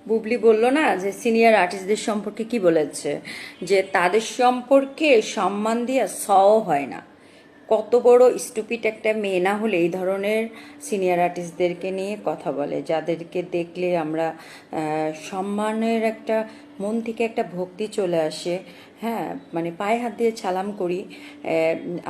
বুবলি বলল না যে সিনিয়র আর্টিস্টদের সম্পর্কে কি বলেছে, যে তাদের সম্পর্কে সম্মান দিয়ে সও হয় না। কত বড় স্টুপিড একটা মেয়ে না হলে এই ধরনের সিনিয়র আর্টিস্টদেরকে নিয়ে কথা বলে, যাদেরকে দেখলে আমরা সম্মানের একটা মন থেকে একটা ভক্তি চলে আসে। হ্যাঁ, মানে পায়ে হাত দিয়ে সালাম করি,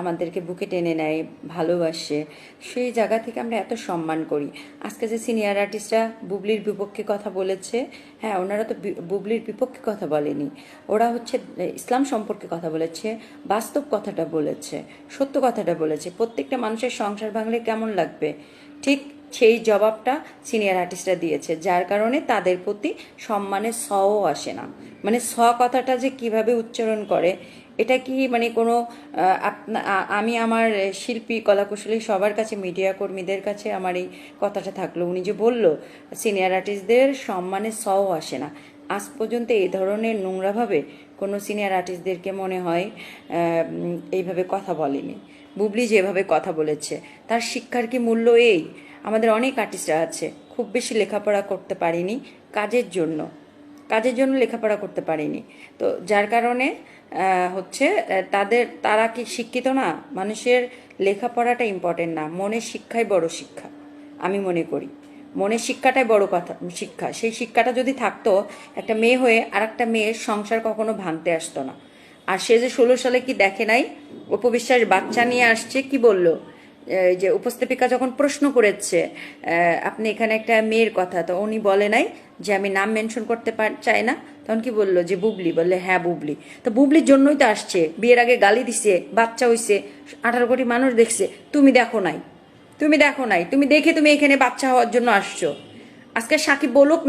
আমাদেরকে বুকে টেনে নেয়, ভালোবাসে। সেই জায়গা থেকে আমরা এত সম্মান করি। আজকে যে সিনিয়র আর্টিস্টরা বুবলির বিপক্ষে কথা বলেছে, হ্যাঁ, ওনারা তো বুবলির বিপক্ষে কথা বলেনি, ওরা হচ্ছে ইসলাম সম্পর্কে কথা বলেছে, বাস্তব কথাটা বলেছে, সত্য কথাটা বলেছে। প্রত্যেকটা মানুষের সংসার ভাঙলে কেমন লাগবে, ঠিক সেই জবাবটা সিনিয়র আর্টিস্টরা দিয়েছে, যার কারণে তাদের প্রতি সম্মানের সও আসে না। মানে স কথাটা যে কিভাবে উচ্চারণ করে, এটা কি মানে কোনো আমি আমার শিল্পী কলাকুশলী সবার কাছে, মিডিয়া কর্মীদের কাছে আমার এই কথাটা থাকলো। উনি যে বলল সিনিয়র আর্টিস্টদের সম্মানের সও আসে না, আজ পর্যন্ত এই ধরনের নোংরাভাবে কোনো সিনিয়র আর্টিস্টদেরকে মনে হয় এইভাবে কথা বলেনি। বুবলি যেভাবে কথা বলেছে, তার শিক্ষার কি মূল্য এই? আমাদের অনেক আর্টিস্টরা আছে খুব বেশি লেখাপড়া করতে পারিনি, কাজের জন্য লেখাপড়া করতে পারিনি, তো যার কারণে হচ্ছে তারা কি শিক্ষিত না? মানুষের লেখাপড়াটা ইম্পর্টেন্ট না, মনের শিক্ষাই বড় শিক্ষা আমি মনে করি। মনের শিক্ষাটাই বড় কথা, শিক্ষা। সেই শিক্ষাটা যদি থাকতো, একটা মেয়ে হয়ে আর একটা মেয়ের সংসার কখনো ভাঙতে আসতো না। আর সে যে 16 সালে কি দেখে নাই, অপবিশ্বাস বাচ্চা নিয়ে আসছে, কি বলল, যে উপস্থাপিকা যখন প্রশ্ন করেছে আপনি এখানে একটা মেয়ের কথা, তো উনি বলে নাই যে আমি নাম মেনশন করতে চাই না, তখন কি বললো যে বুবলি, বললে হ্যাঁ বুবলি। তো বুবলির জন্যই তো আসছে, বিয়ের আগে গালি দিছে, বাচ্চা হইছে, 18 কোটি মানুষ দেখছে, তুমি দেখো নাই, তুমি দেখে তুমি এখানে বাচ্চা হওয়ার জন্য আসছো। আজকে সাকিব বলুক।